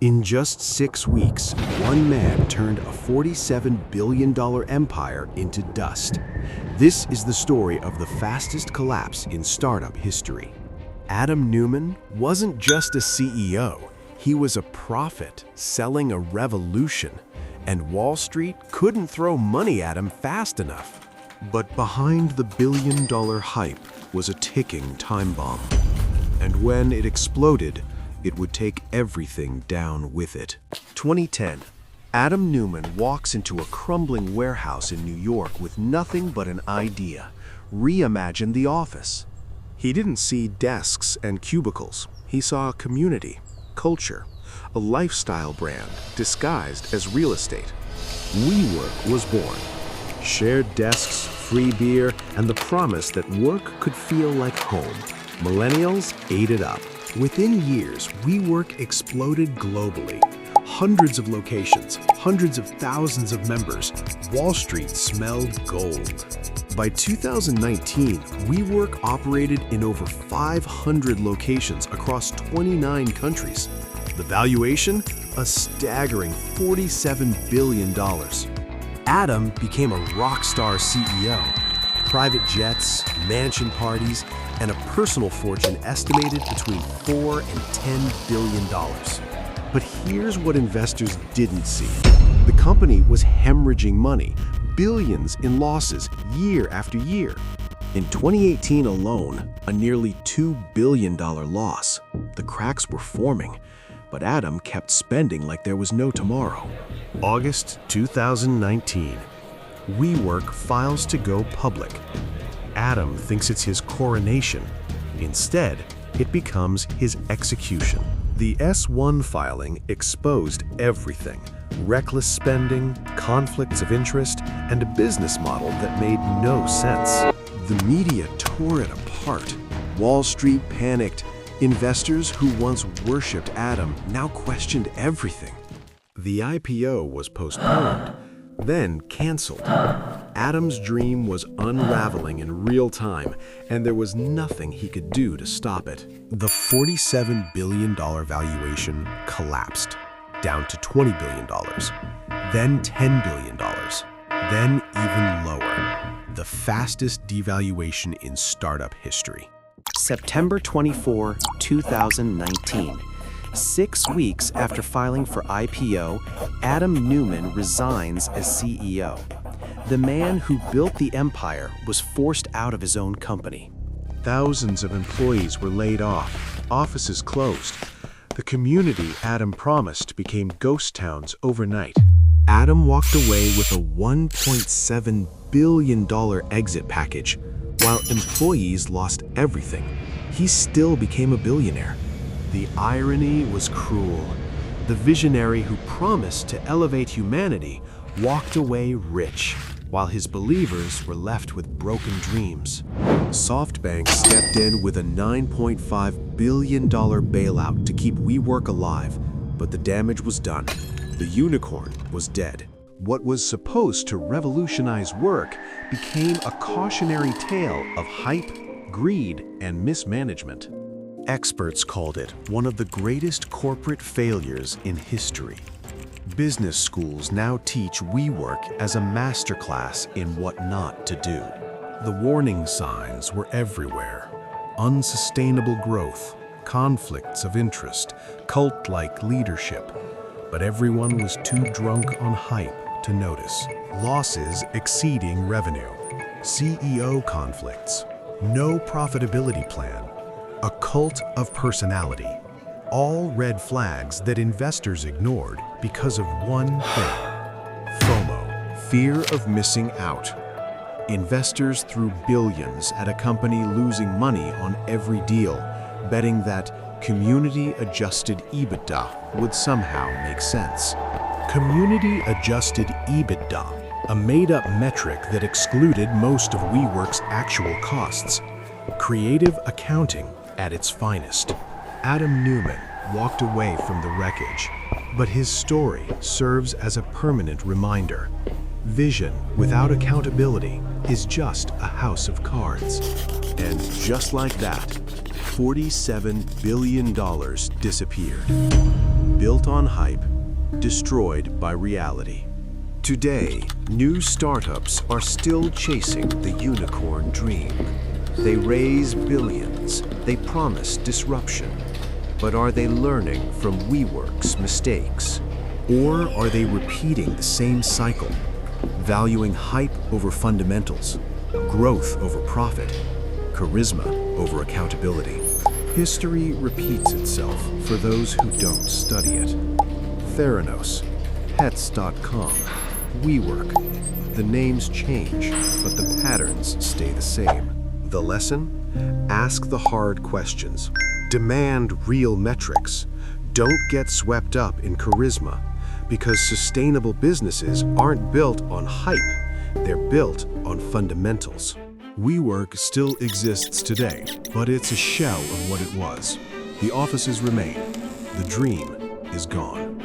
In just 6 weeks, one man turned a $47 billion empire into dust. This is the story of the fastest collapse in startup history. Adam Neumann wasn't just a CEO, he was a prophet selling a revolution, and Wall Street couldn't throw money at him fast enough. But behind the billion-dollar hype was a ticking time bomb. And when it exploded, it would take everything down with it. 2010, Adam Neumann walks into a crumbling warehouse in New York with nothing but an idea: reimagine the office. He didn't see desks and cubicles. He saw a community, culture, a lifestyle brand disguised as real estate. WeWork was born. Shared desks, free beer, and the promise that work could feel like home. Millennials ate it up. Within years, WeWork exploded globally. Hundreds of locations, hundreds of thousands of members. Wall Street smelled gold. By 2019, WeWork operated in over 500 locations across 29 countries. The valuation? A staggering $47 billion. Adam became a rock star CEO. Private jets, mansion parties, and a personal fortune estimated between $4 and $10 billion. But here's what investors didn't see. The company was hemorrhaging money, billions in losses year after year. In 2018 alone, a nearly $2 billion loss. The cracks were forming, but Adam kept spending like there was no tomorrow. August 2019, WeWork files to go public. Adam thinks it's his coronation. Instead, it becomes his execution. The S-1 filing exposed everything: reckless spending, conflicts of interest, and a business model that made no sense. The media tore it apart. Wall Street panicked. Investors who once worshipped Adam now questioned everything. The IPO was postponed, then canceled. Adam's dream was unraveling in real time, and there was nothing he could do to stop it. The $47 billion valuation collapsed, down to $20 billion, then $10 billion, then even lower. The fastest devaluation in startup history. September 24, 2019. 6 weeks after filing for IPO, Adam Neumann resigns as CEO. The man who built the empire was forced out of his own company. Thousands of employees were laid off, offices closed. The community Adam promised became ghost towns overnight. Adam walked away with a $1.7 billion exit package. While employees lost everything, he still became a billionaire. The irony was cruel. The visionary who promised to elevate humanity walked away rich, while his believers were left with broken dreams. SoftBank stepped in with a $9.5 billion bailout to keep WeWork alive, but the damage was done. The unicorn was dead. What was supposed to revolutionize work became a cautionary tale of hype, greed, and mismanagement. Experts called it one of the greatest corporate failures in history. Business schools now teach WeWork as a masterclass in what not to do. The warning signs were everywhere: unsustainable growth, conflicts of interest, cult-like leadership. But everyone was too drunk on hype to notice. Losses exceeding revenue, CEO conflicts, no profitability plan, a cult of personality. All red flags that investors ignored because of one thing: FOMO, fear of missing out. Investors threw billions at a company losing money on every deal, betting that community-adjusted EBITDA would somehow make sense. Community-adjusted EBITDA, a made-up metric that excluded most of WeWork's actual costs. Creative accounting at its finest. Adam Neumann walked away from the wreckage, but his story serves as a permanent reminder. Vision without accountability is just a house of cards. And just like that, $47 billion disappeared. Built on hype, destroyed by reality. Today, new startups are still chasing the unicorn dream. They raise billions, they promise disruption. But are they learning from WeWork's mistakes? Or are they repeating the same cycle, valuing hype over fundamentals, growth over profit, charisma over accountability? History repeats itself for those who don't study it. Theranos, Pets.com, WeWork. The names change, but the patterns stay the same. The lesson? Ask the hard questions. Demand real metrics. Don't get swept up in charisma, because sustainable businesses aren't built on hype. They're built on fundamentals. WeWork still exists today, but it's a shell of what it was. The offices remain. The dream is gone.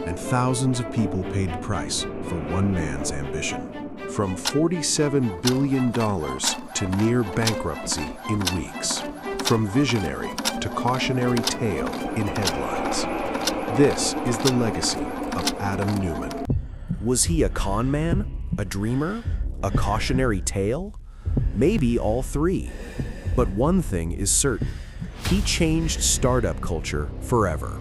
And thousands of people paid the price for one man's ambition. From $47 billion to near bankruptcy in weeks. From visionary to cautionary tale in headlines. This is the legacy of Adam Neumann. Was he a con man? A dreamer? A cautionary tale? Maybe all three. But one thing is certain. He changed startup culture forever.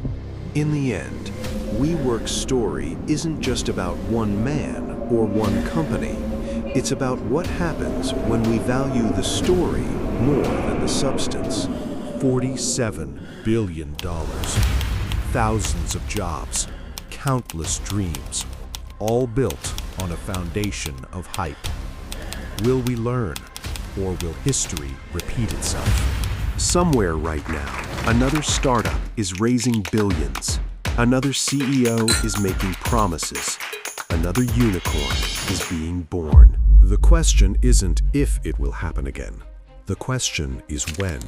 In the end, WeWork's story isn't just about one man or one company. It's about what happens when we value the story more than the substance. $47 billion. Thousands of jobs. Countless dreams. All built on a foundation of hype. Will we learn, or will history repeat itself? Somewhere right now, another startup is raising billions. Another CEO is making promises. Another unicorn is being born. The question isn't if it will happen again. The question is when.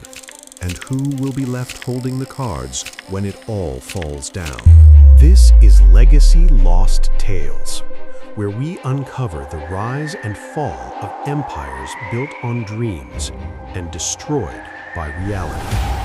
And who will be left holding the cards when it all falls down? This is Legacy Lost Tales, where we uncover the rise and fall of empires built on dreams and destroyed by reality.